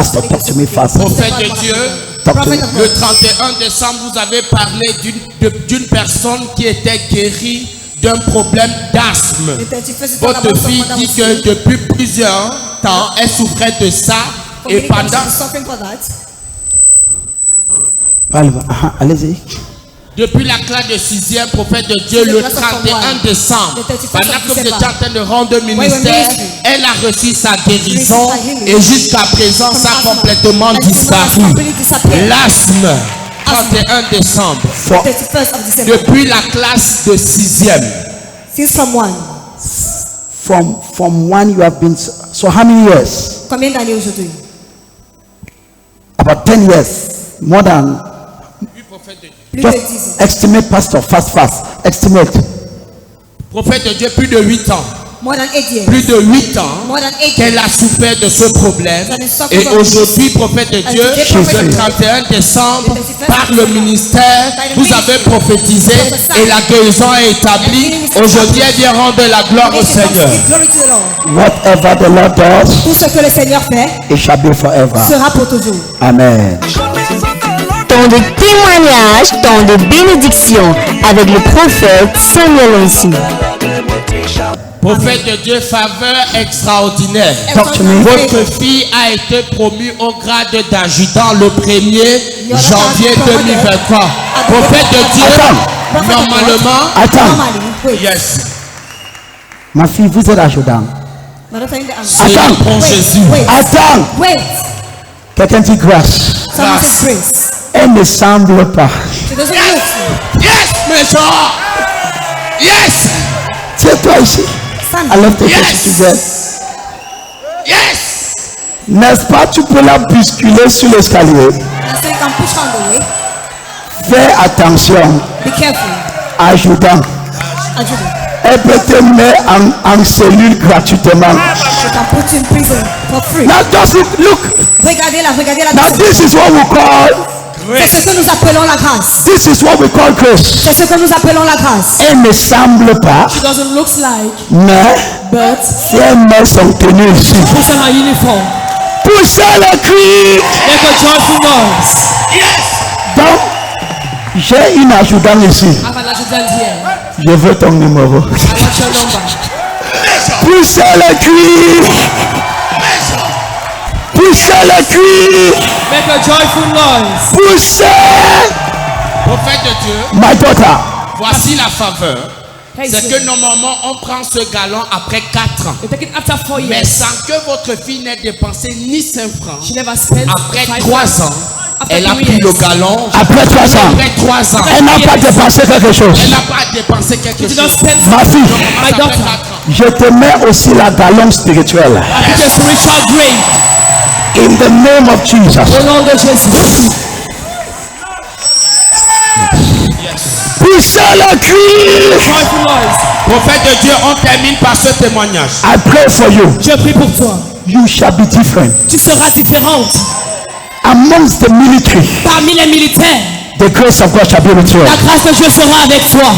Pastor, talk to me fast. Prophète de Dieu, Talk to me. le 31 décembre, vous avez parlé d'une personne qui était guérie d'un problème d'asthme. Votre fille dit que depuis plusieurs temps, elle souffrait de ça et pendant... Allez-y. Depuis la classe de 6e, prophète de Dieu, le 31 décembre, pendant que vous étiez en train de rendre ministère, elle a reçu sa guérison et jusqu'à présent, ça a complètement disparu. L'asthme, 31 décembre, depuis la classe de 6e. From one you have been, so how many years? Combien d'années aujourd'hui? About 10 years. More than. Plus de 10 ans. Just estimate, Pastor, fast. Estimate. Prophète de Dieu, plus de 8 ans. More than 8 years. Plus de 8 ans More than 8 qu'elle years. a souffert de ce problème. Et aujourd'hui, prophète de Dieu, le 31 décembre, par le ministère, vous avez prophétisé et la guérison est établie. Aujourd'hui, elle vient rendre la gloire au Seigneur. Glory to the Lord. Whatever the Lord does, Tout ce que le Seigneur fait it shall be forever. sera pour toujours. Amen. Temps de témoignage, temps de bénédiction avec le prophète Samuel Onsi. Prophète de Dieu, faveur extraordinaire. Talk to me. Votre fille a été promue au grade d'adjudant le 1er janvier 2023. Prophète de Dieu, normalement, Attends. yes, Ma fille, vous êtes adjudant. c'est Attends. pour Jésus. Attends. Wait. Quelqu'un dit grâce. Someone says grace. Elle ne semble pas. She doesn't look. Yes, Major. Yes, Tiens-toi ici. I love to touch you together. yes. N'est-ce pas, tu peux la bousculer sur l'escalier. And so you can push on the way. Fais attention. Be careful. Adjudant. Adjudant. Elle peut te mettre en cellule gratuitement. She can put you in prison for free. Now just look. Regardez-la. Now this is what we call. C'est ce que nous appelons la grâce. This is what we call grace. C'est ce que nous appelons la grâce. Elle ne semble pas, She doesn't look like, mais but si elle met son tenue ici, put on her uniform. poussez le cri. Make a joyful noise. Donc, j'ai une adjudante ici. I have an adjutant here. Je veux ton numéro. I want your number. Poussez le cri. Poussez le cri. Make a joyful noise. Poussez. Prophète de Dieu, My daughter. voici la faveur. Hey, C'est que normalement, on prend ce galon après 4 ans. you take it after 4 Mais years. sans que votre fille n'ait dépensé ni 5 francs, She never spent après 5 3 years. ans, After elle a 3 pris le years. galon. Après 3 ans, Après 3 ans, elle n'a pas dépensé quelque chose. elle n'a pas dépensé quelque You did chose. not spend Ma fille, my Après daughter. 4 ans. je te mets aussi la galon spirituelle. I put a spiritual grave. In the name of Jesus. Au nom de Jésus. Poussez le cri. Joyful noise. Prophète de Dieu, on termine par ce témoignage. I pray for you. Je prie pour toi. You shall be different. Tu seras différente. Amongst the military, Parmi les militaires, the grace of God shall be with you. la grâce de Dieu sera avec toi.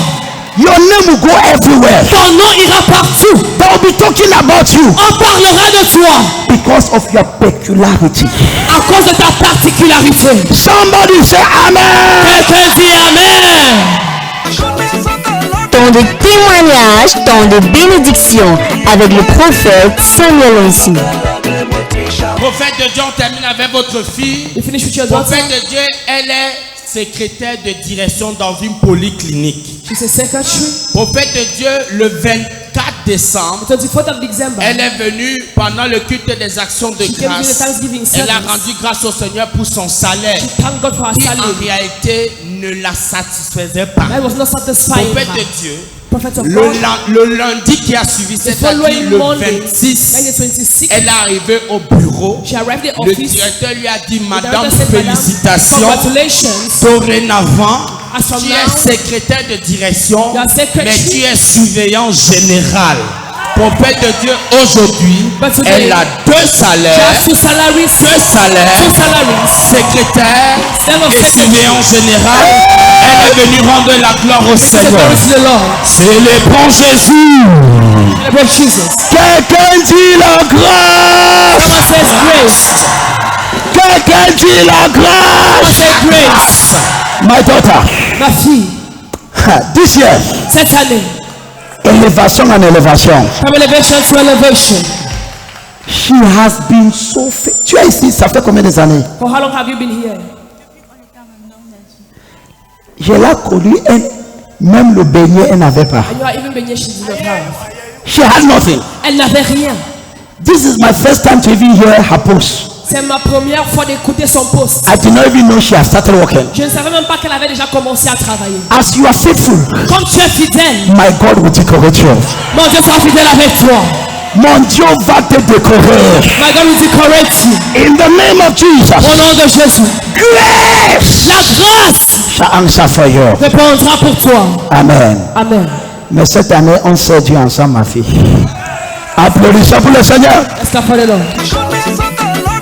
Your name will go everywhere. Ton nom ira partout. They will be talking about you On parlera de toi because of your peculiarity. à cause de ta particularité. Somebody say amen. Quelqu'un dit Amen. Temps de témoignage, temps de bénédiction avec le prophète Samuel Onsi. Prophète de Dieu, on termine avec votre fille. You finish with your daughter. Prophète de Dieu, elle est secrétaire de direction dans une polyclinique. She's a secretary. Prophète de Dieu, le 24 décembre, 24th of December. elle est venue pendant le culte des actions de She came to the grâce. Thanksgiving Elle a service. rendu grâce au Seigneur pour son salaire, Thank God for her qui en salary. réalité ne la satisfaisait pas. I was not satisfied. Prophète de Dieu, Prophet of le, God. le lundi qui a suivi, The c'est-à-dire following le Monday, 26, like the 26th, elle est arrivée au bureau. she arrived at the Le office. directeur lui a dit, The Madame, director said, Madam, félicitations. congratulations. Dorénavant, As from tu now, es secrétaire de direction, you are secretary. mais tu es surveillant général. Prophète de Dieu, aujourd'hui, But today, elle a 2 she salaires, has 2 salaries. 2 salaires, 2 salaries. secrétaire Instead of et secretary. surveillant général. Elle est venue rendre la gloire au Say Seigneur. glory to the Lord. Célébrons Jésus. Celebrate Jesus. Quelqu'un dit la grâce. Someone says grace. Quelqu'un dit la grâce. Say grace. My daughter, Ma fille, this year, cette année, elevation and elevation. from elevation to elevation. She has been so tu es ici, ça fait combien d'années? For how long have you been here? Je l'ai connue, même le beignet, elle n'avait pas. And you are even beignet she did not have. She had nothing. Elle n'avait rien. This is my first time to even hear her post. C'est ma première fois d'écouter son post. I did not even know she had started working. Je ne savais même pas qu'elle avait déjà commencé à travailler. As you are faithful, Comme tu es fidèle, my God will decorate you. mon Dieu sera fidèle avec toi. Mon Dieu va te décorer. My God will decorate you. In the name of Jesus. Au nom de Jésus. Grace La grâce shall answer for you. répondra pour toi. Amen. Amen. Mais cette année, on sert Dieu ensemble, ma fille. Applaudissons pour le Seigneur. Est-ce qu'il faut le nom?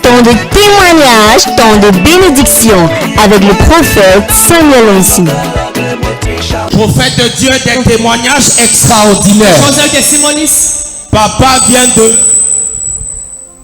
Temps de témoignage, temps de bénédiction avec le prophète Samuel Onsi. Prophète de Dieu, des témoignages extraordinaires. Conseil testimonies. Papa vient de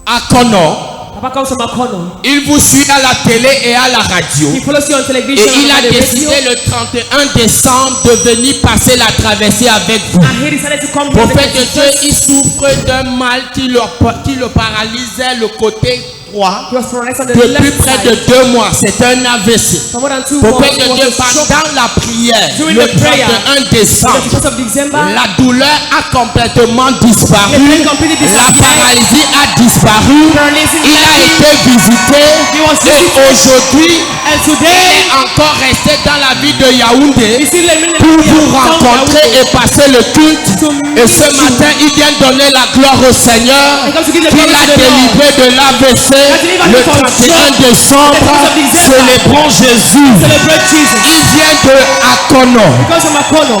Akono. Papa comes from Akono. Il vous suit à la télé et à la radio. He follows you on Et television il and a on the décidé radio. le 31 décembre de venir passer la traversée avec vous. And he decided to come here. Prophète de Dieu, il souffre d'un mal qui le paralysait le côté droit He was paralyzed on the depuis left près de side. 2 mois. C'est un AVC. For more than 2 Prophète months, de he Dieu, was a stroke. pendant la prière, During le the prayer, 31 the décembre, 1st of December, la douleur a complètement disparu. The pain completely La disappeared. paralysie a disparu. Paralysis Il a left été visité. He was Et visited. aujourd'hui, and il today, est encore resté dans la ville de Yaoundé you see the pour vous rencontrer et passer le culte. Et ce matin, il vient donner la gloire au Seigneur He comes to give the qui glory l'a to the Lord. délivré de l'AVC le 31 décembre. Célébrons Jésus. Celebrate Jesus. Il vient de Akono. He comes from Akono.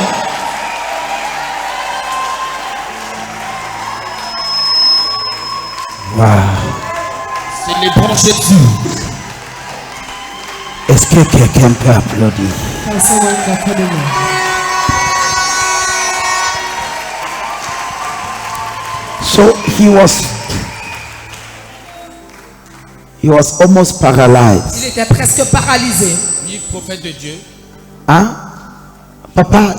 Célébrons Jésus. Est-ce que quelqu'un peut applaudir? Can someone go for the Lord? So he was almost paralyzed. Il était presque paralysé. Oui, prophète de Dieu. Hein? Papa,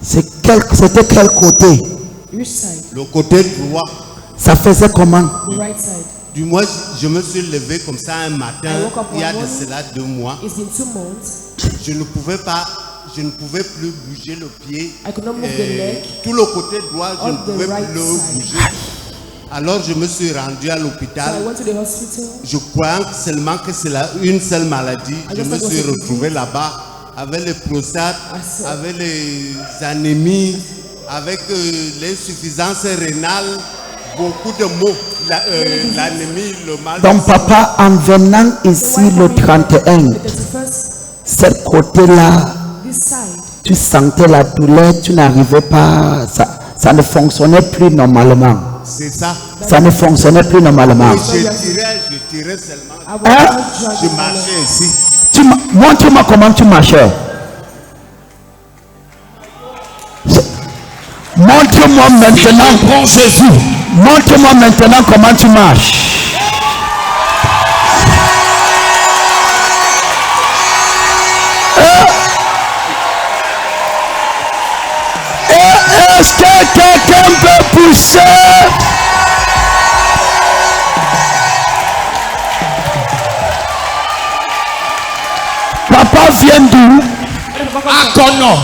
c'était quel côté? Which side? Le côté droit, Ça faisait comment? The right side. du moins, je me suis levé comme ça un matin, I woke up il y a one de morning. cela 2 mois. It's been 2 months. Je ne pouvais plus bouger le pied. I could not move the leg. Tout le côté droit, je On ne the pouvais right plus le side. bouger. Alors je me suis rendu à So I l'hôpital. went to the hospital. Je croyais seulement que c'est une seule maladie. Je just me thought it suis was a retrouvé là-bas avec les prostates, saw- avec les anémies, avec l'insuffisance rénale, beaucoup de maux. L'anémie, le mal. Donc papa, en venant ici le 31, The 31st, ce côté-là, this side. tu sentais la douleur, tu n'arrivais pas, ça ne fonctionnait plus normalement. C'est ça. Ça ne fonctionnait plus normalement. Et je tirais seulement. I was Hein? not Je dragging my marchais leg. ici. Montre-moi comment tu marchais. Montre-moi maintenant. Célébrons Jésus. Montre-moi maintenant comment tu marches. Est-ce que quelqu'un peut pousser? Papa vient d'où? Akono.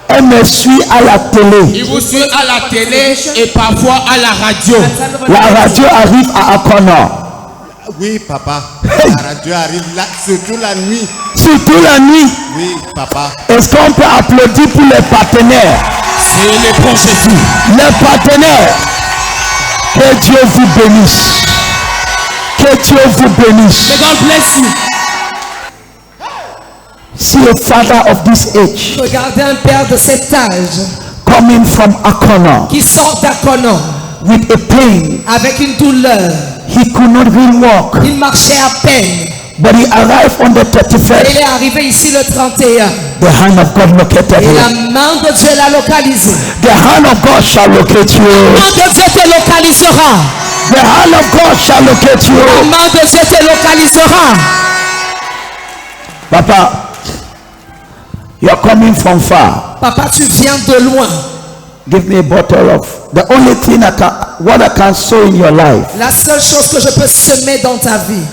Elle me suit à la télé. Il vous suit à la télé et parfois à la radio. La radio arrive à Akono. Oui, papa. La radio arrive là, surtout la nuit. Surtout la nuit. Oui, papa. Est-ce qu'on peut applaudir pour les partenaires? Célébrons Jésus. Les partenaires. Que Dieu vous bénisse. Que Dieu vous bénisse. May God bless you. See a father of this age Regardez un père de cet âge coming from Akono qui sort d'Akono with a pain. avec une douleur. He could not really walk. Il marchait à peine. But he arrived on the Et il 31st. est arrivé ici le 31. The hand of God located Et la him. main de Dieu l'a localisé. The hand of God shall locate La you. main de Dieu te localisera. The hand of God shall locate you. La main de Dieu te localisera. Papa, you're coming from far. Papa, tu viens de loin. Give me a bottle of the only thing what I can sow in your life La seule chose que je peux semer dans ta vie,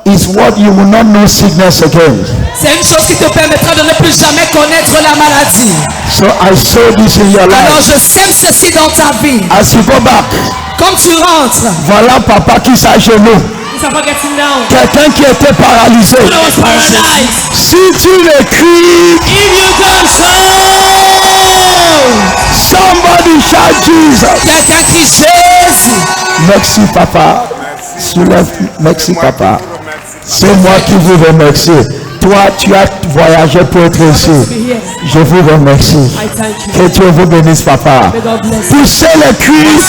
is what you will not know sickness again. c'est une chose qui te permettra de ne plus jamais connaître la maladie. So I sow this in your Alors life. je sème ceci dans ta vie. As you go back, Quand tu rentres, voilà papa qui s'agenouille. Quelqu'un qui était paralysé. Si tu le cries, somebody shout Jesus. quelqu'un crie Jésus. Merci papa. Soulève. Merci papa. C'est moi qui vous remercie. Toi, tu as voyagé pour être ici. Je vous remercie. Que Dieu vous bénisse, papa. Poussez le cri.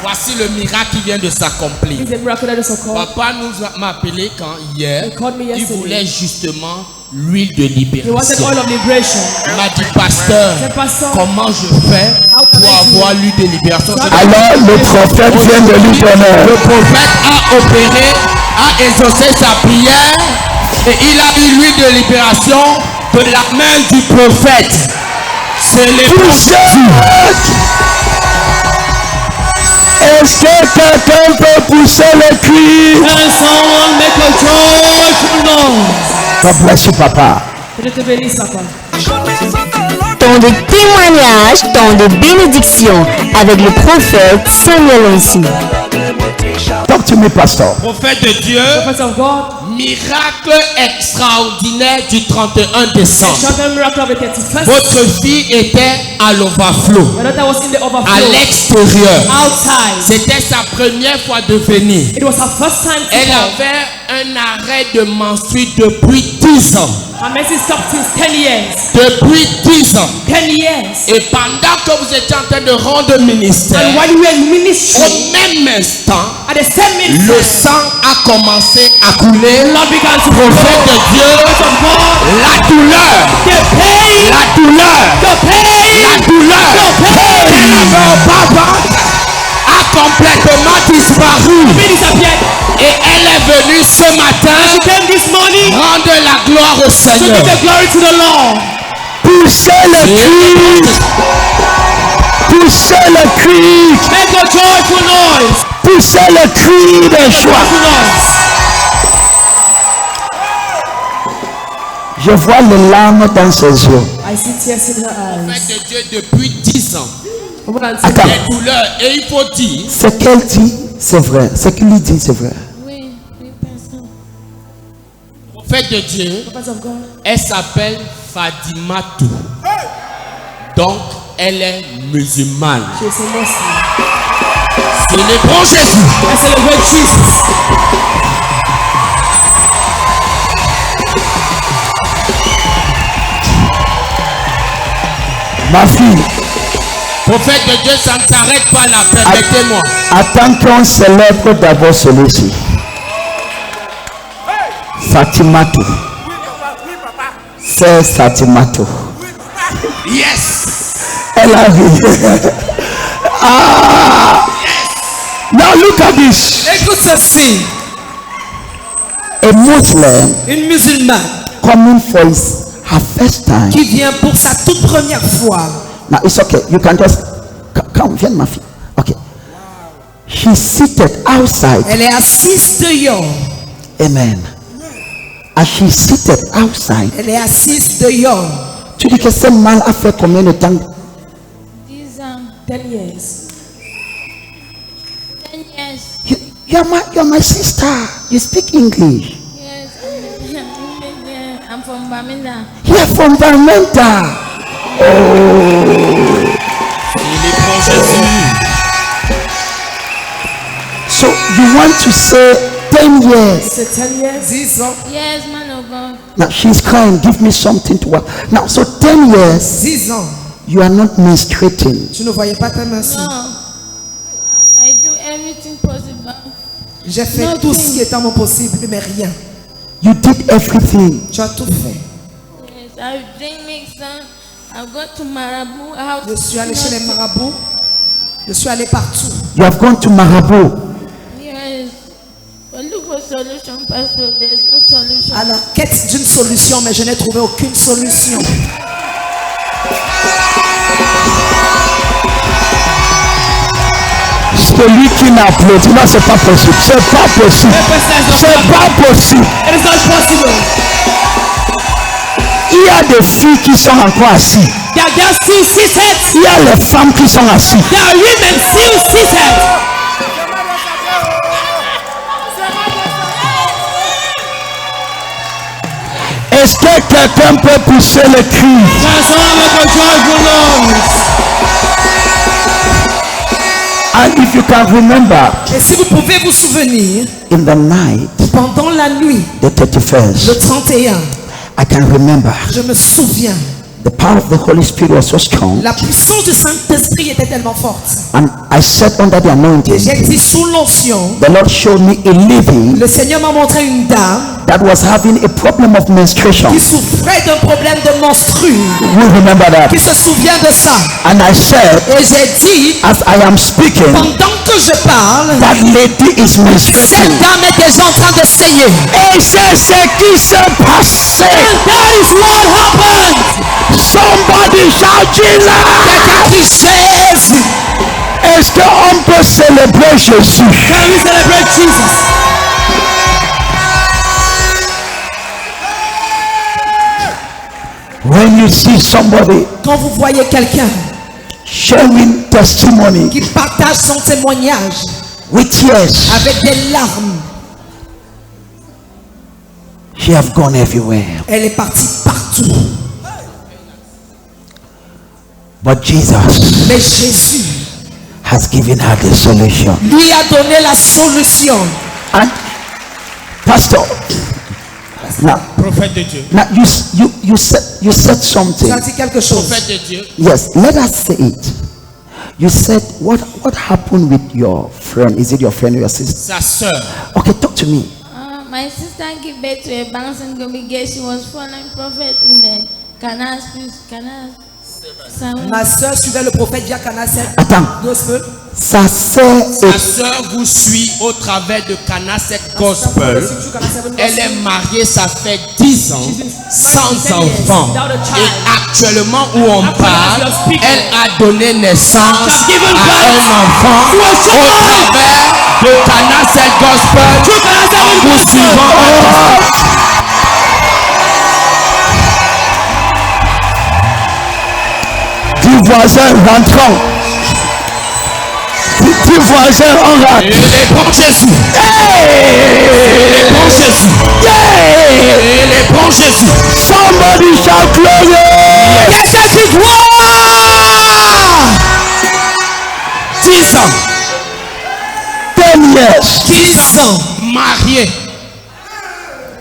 Voici le miracle qui vient de s'accomplir. Papa nous m'a appelé hier. Il voulait justement l'huile de libération. Il m'a dit, pasteur, comment je fais pour avoir l'huile de libération? Alors le prophète vient de lui donner. Le prophète a opéré, a exaucé sa prière et il a eu l'huile de libération de la main du prophète. C'est les Est-ce que quelqu'un peut pousser le cri? God bless you, papa. Temps de témoignage, temps de bénédiction avec le prophète Samuel Onsi. Talk to me, pastor. prophètes de Dieu, miracle extraordinaire du 31 décembre. Votre fille était à l'overflow, à l'extérieur. C'était sa première fois de venir. Elle avait un arrêt de menstrues depuis 10 ans. Depuis 10 ans. Et pendant que vous étiez en train de rendre ministère, au même instant, le sang a commencé à couler. Prophète de Dieu, la douleur qu'elle avait auparavant a complètement disparu. Et elle est venue ce matin rendre la gloire au Seigneur. Poussez le cri. Poussez le cri. Poussez le cri de joie. Je vois les larmes dans ses yeux. Prophète de Dieu depuis 10 ans. Attends. Les douleurs. Et il faut dire, Ce qu'elle dit, c'est vrai. Ce qu'il lui dit, c'est vrai. prophète de Dieu, elle s'appelle Fadimatou. Donc, elle est musulmane. Célébrons Jésus. Ma fille, Prophète de Dieu, ça ne s'arrête pas là. Permettez-moi. attends qu'on célèbre d'abord celui-ci. Fatimatou. C'est Fatimatou. Yes. Elle arrive. Ah! Now look at this. Écoute ceci. A Muslim Une musulmane coming for her first time. qui vient pour sa toute première fois. Now it's okay. You can just come. Viens ma fille. Okay. She's seated outside. Elle est assise dehors. Amen. As she's seated outside. Elle est assise dehors. Tu dis que ce mal a fait combien de temps? 10 years. You're my sister. You speak English. Yes, I'm from Bamenda. You're from Bamenda. Célébrons Jésus. So you want to say 10 years? C'est 10 years. 10 ans. Yes, man of God. Now she's crying. Give me something to work. Now, so 10 years. 10 ans. You are not menstruating. Tu ne voyais pas ta menstrues. No. I do everything possible. J'ai fait tout ce qui est en mon possible, mais rien. You did everything. Tu as tout fait. Yes, I drink mixer. I've got to Marabout. Je suis allé chez les marabouts. Je suis allé partout. You have gone to Marabout. Yes. But look for solution, Pastor. There's no solution. Alors, quête d'une solution, mais je n'ai trouvé aucune solution. Celui qui m'applaudit, non, c'est pas possible. C'est pas possible. C'est pas possible. It is not possible. Il y a des filles qui sont encore assises. There are girls still seated. Il y a les femmes qui sont assises. There are women still seated. Est-ce que quelqu'un peut pousser le cri? And if you can remember, Et si vous pouvez vous souvenir, in the night, pendant la nuit, the 31st, le 31, I can remember je me souviens, the power of the Holy Spirit was so strong, la puissance du Saint-Esprit était tellement forte. and I sat under the Et anointing. j'ai été sous l'onction. The Lord showed me a lady Le Seigneur m'a montré une dame that was having a problem of menstruation. qui souffrait d'un problème de menstru, We remember that. qui se souvient de ça. And I said, Et j'ai dit, as I am speaking, pendant que je parle, that lady is cette menstruating. dame est déjà en train de saigner. Et c'est ce qui s'est passé. That is what happened. Somebody shout Jesus. Quelqu'un qui Jésus. Est-ce qu'on peut célébrer Jésus? Can we celebrate Jesus? When you see somebody Quand vous voyez quelqu'un showing testimony qui partage son témoignage with tears, avec des larmes, she have gone everywhere. elle est partie partout. But Jesus Mais Jésus has given her the solution. lui a donné la solution. And Pastor, now, Prophète de Dieu. now you said something. Tu as dit quelque chose. Prophète de Dieu. Yes, let us say it. You said what happened with your friend? Is it your friend or your sister? Sa sœur. Okay, talk to me. My sister gave birth to a bouncing gummy girl. She was following prophet in the canal. Ma soeur suivait le prophète via Canal 7 Attends. Gospel. Sa sœur Sa est sœur vous suit au travers de Cana 7 Gospel. Elle est mariée, ça fait 10 ans, sans enfant. Et actuellement où on parle, elle a donné naissance à un enfant au travers de Cana 7 Gospel. En vous suivant du voisin rentrant. Du voisin en rentre. Et les bons Jésus. Hey! Les bons Jésus. Yeah! Et les bons Jésus. Somebody shout glory! Quelqu'un qui gloire. 10 ans. 10 years 10 ans. Mariée.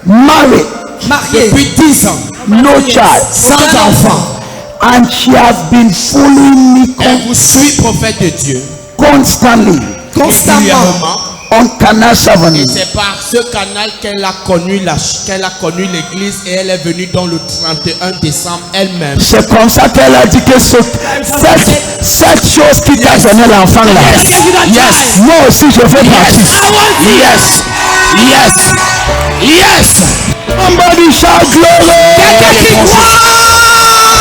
married, Marié. Depuis 10 ans. no child, Sans enfant. and she has been fooling me Elle vous suit, prophète de Dieu. constantly Constamment. Régulièrement. on Canal 7. Et c'est par ce canal qu'elle a connu l'église et elle est venue dans le 31 décembre elle-même. C'est comme ça qu'elle a dit que cette chose qui t'a donné l'enfant là. Yes. Moi aussi je fais partie. Yes. Yes. Yes. Somebody shout glory. Quelqu'un qui gloire.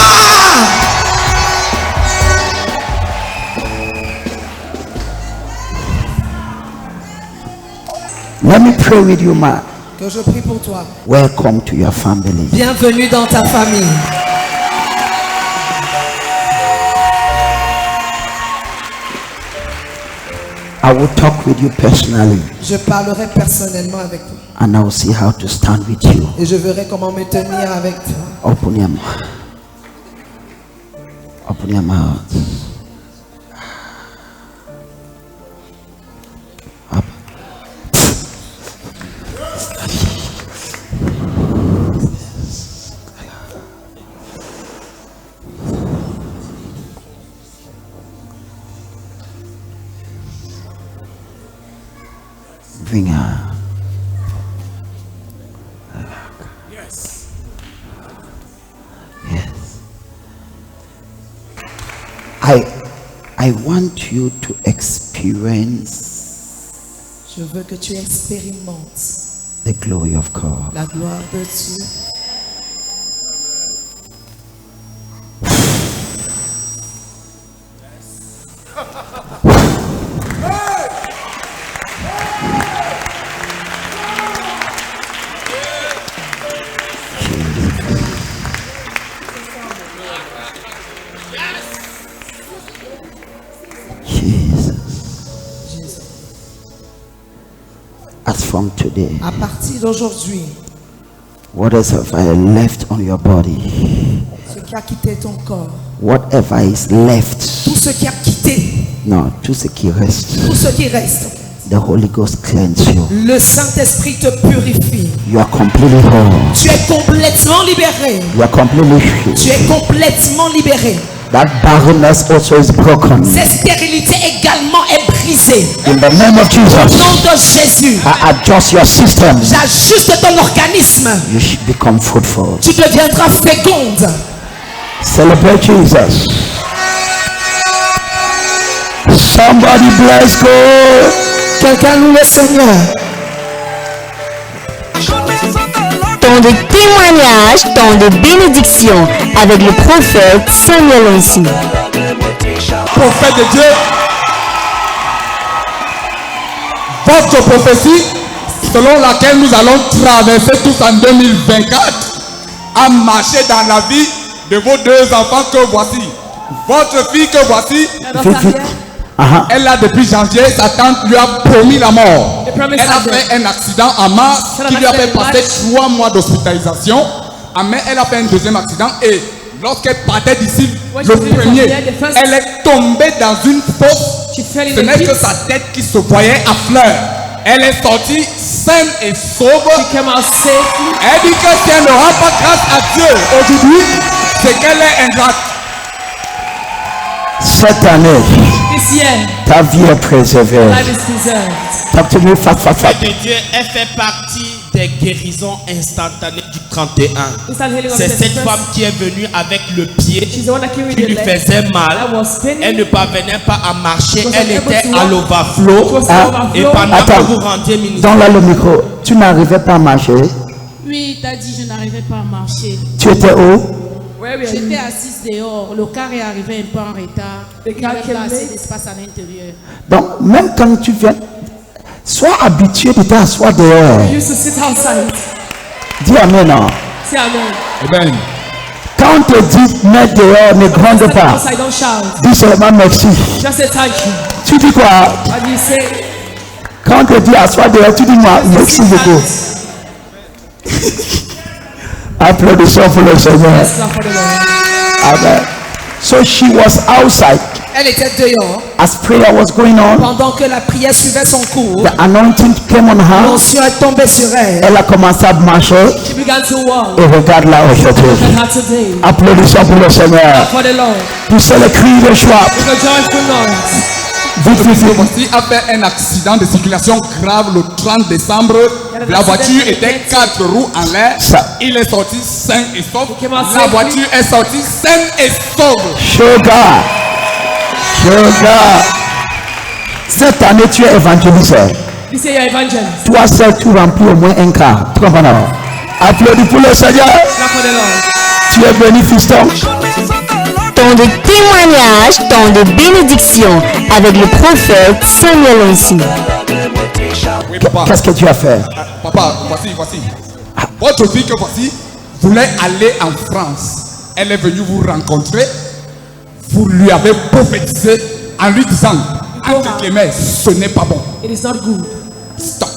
Let me pray with you, man. Que je prie pour toi. Welcome to your family. Bienvenue dans ta famille. I will talk with you personally Je parlerai personnellement avec toi. and I will see how to stand with you. Et je verrai comment me tenir avec toi. Open your mouth. Open your mouth. Up. Bring her. Yes. I want you to experience Je veux que tu expérimentes the glory of God. la gloire de Dieu. As from today, À partir d'aujourd'hui, whatever left on your body, ce qui a quitté ton corps, whatever is left, tout ce qui a quitté, non, tout ce qui reste, tout ce qui reste, the Holy Ghost cleanse you. le Saint-Esprit te purifie. You are completely whole. Tu es complètement libéré. You are completely healed. Tu es complètement libéré. That barrenness also is broken. Cette stérilité également est brisée. In the name of Au nom Jesus, de Jésus, I adjust your system. j'ajuste ton organisme. You should become fruitful. Tu deviendras féconde. Celebrate Jesus. Somebody bless God. Quelqu'un loue le Seigneur. Temps de témoignage, temps de bénédiction avec le prophète Samuel Onsi. Prophète de Dieu, votre prophétie selon laquelle nous allons traverser tous en 2024 a marché dans la vie de vos deux enfants que voici. Votre fille que voici, elle a depuis janvier, sa tante lui a promis la mort. Elle a fait un accident en mars qui lui a fait passer 3 mois d'hospitalisation. En mai, elle a fait un deuxième accident et lorsqu'elle partait d'ici, le premier, elle est tombée dans une fosse. Ce n'est que sa tête qui se voyait à fleurs. Elle est sortie saine et sauve. Elle dit que si elle ne rend pas grâce à Dieu aujourd'hui, c'est qu'elle est ingrate. Cette année, ta vie est préservée. Talk to me fast, fast, fast. de Dieu, elle fait partie des guérisons instantanées du 31. C'est cette femme qui est venue avec le pied qui lui faisait mal. Elle ne parvenait pas à marcher. Elle était à l'overflow. Et pendant que vous rendiez ministère, Donne-la le micro. Tu n'arrivais pas à marcher. Oui, t'as dit je n'arrivais pas à marcher. Tu étais où? J'étais assise dehors. Le car est arrivé un peu en retard. Il n'y avait pas assez d'espace à l'intérieur. Donc, même quand tu viens, sois habitué de t'asseoir dehors. Dis Amen. Non? Amen. Quand on te dit mets dehors, ne gronde pas. Dis seulement merci. Tu dis quoi? Quand on te dit asseoir dehors, tu dis moi merci beaucoup. Applaudissons pour le Seigneur. Amen. So she was outside. Elle était dehors. As prayer was going on, Pendant que la prière suivait son cours, the anointing came on her. l'onction est tombée sur elle. Elle a commencé à marcher. Et regarde-la aujourd'hui. Applaudissons pour le Seigneur. Poussez le cri de joie. Vite, vite, vite. Voici a fait un accident de circulation grave le 30 décembre. La voiture était 4 roues en l'air. Il est sorti sain et sauf. La voiture est sortie saine et sauve. Sugar. Cette année, tu es évangéliseur. Toi seul, tu remplis au moins un quart. Tu comprends? Applaudis pour le Seigneur. Tu es béni, fiston. Temps de témoignage, temps de bénédiction avec le prophète Samuel Onsi. Oui, papa. Qu'est-ce que tu as fait? Papa, voici. Votre fille que voici voulait aller en France. Elle est venue vous rencontrer. Vous lui avez prophétisé en lui disant, entre guillemets, ce n'est pas bon. It is not good. Stop.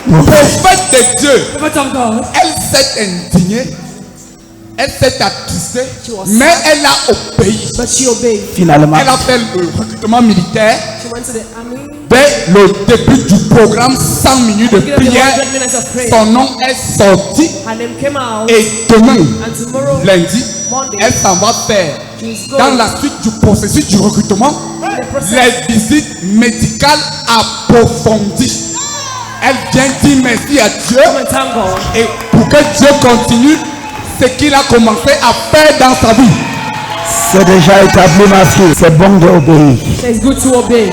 Prophète de Dieu, elle s'est indignée, elle s'est attristée, mais elle a obéi. Finalement, Elle a fait le recrutement militaire. Dès le début du programme 100 minutes de prière, son nom est sorti. Et demain, lundi, elle s'en va faire, dans la suite du processus du recrutement, les visites médicales approfondies. Elle vient dire merci à Dieu. Come and thank God. Et pour que Dieu continue ce qu'il a commencé à faire dans sa vie. C'est déjà établi, ma fille. C'est bon d'obéir. It's good to obey.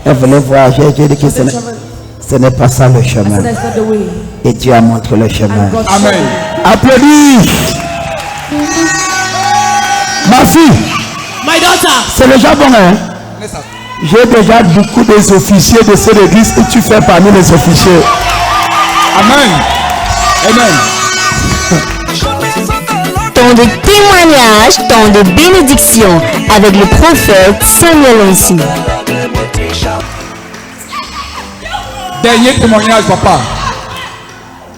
Elle voulait voyager. J'ai dit que ce n'est pas ça le I chemin. said that's not the way. Et Dieu a montré le chemin. And God showed Amen. me. Applaudis. Ma fille, My daughter, c'est déjà bon, hein? J'ai déjà beaucoup des officiers de cette église et tu fais parmi les officiers. Amen. Amen. Temps de témoignage, temps de bénédiction avec le prophète Samuel Onsi. Dernier témoignage, papa.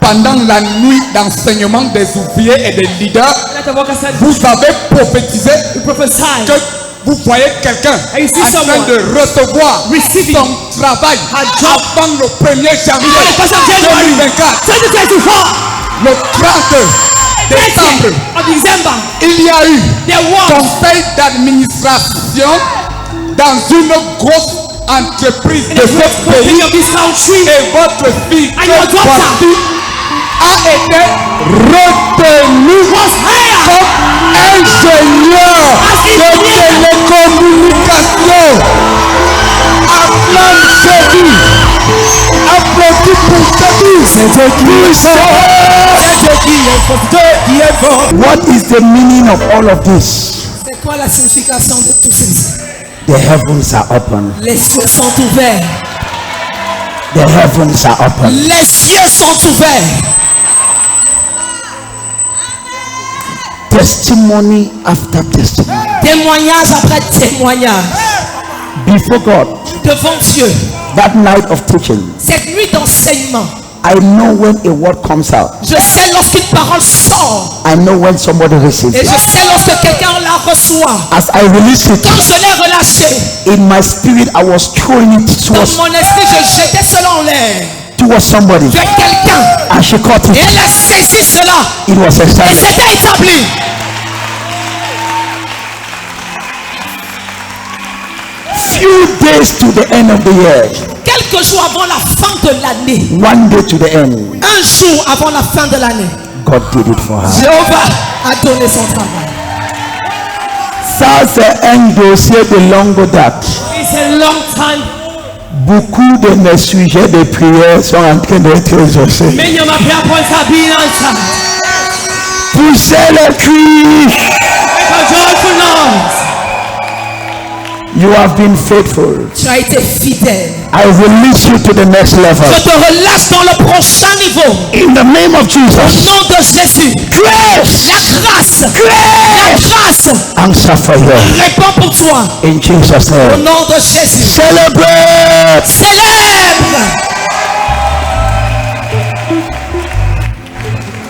Pendant la nuit d'enseignement des ouvriers et des leaders, let the worker said, vous avez prophétisé you prophesy. que vous voyez quelqu'un And you see en train someone de recevoir receiving son travail her job avant le 1er janvier before the 1st of January 2024. 2024. Le 30 décembre, 30th of December, il y a eu there was conseil d'administration dans une grosse entreprise in de the ce great pays company of this country. et votre fille And your que daughter voici a été retenue was hired comme ingénieur de télécommunication. Applaudis. Applaudis pour What is the meaning of all of this? C'est quoi la signification de tout ceci? The heavens are open. Les cieux sont ouverts. The heavens are open. Les cieux sont ouverts. Testimony after testimony. Témoignage après témoignage. Before God, Devant Dieu. that night of teaching, Cette nuit d'enseignement. I know when a word comes out. Je sais lorsqu'une parole sort. I know when somebody receives Et it. je sais lorsque quelqu'un la reçoit. As I release it, Quand je l'ai relâché, in my spirit, I was throwing it dans towards, mon esprit, je jetais cela en l'air. towards somebody. Vers quelqu'un. And she caught Et it. elle a saisi cela. It was Et established. c'était établi. Few days to the end of the year. Quelques jours avant la fin de l'année. One day to the end. Un jour avant la fin de l'année. God did it for her. Jéhovah a donné son travail. Ça, c'est un dossier de longue date. It's a long time. Beaucoup de mes sujets de prière sont en train d'être exaucés. Many of my prayer points have been answered. Poussez le cri. Make a joyful noise. You have been faithful. Tu as été fidèle. I release you to the next level. Je te relâche dans le prochain niveau. In the name of Au Jesus. nom de Jésus. Grace. La grâce. La Grace. grâce. Answer for you. Réponds pour toi. In Jesus' Au name. nom de Jésus. Celebrate. Célèbre.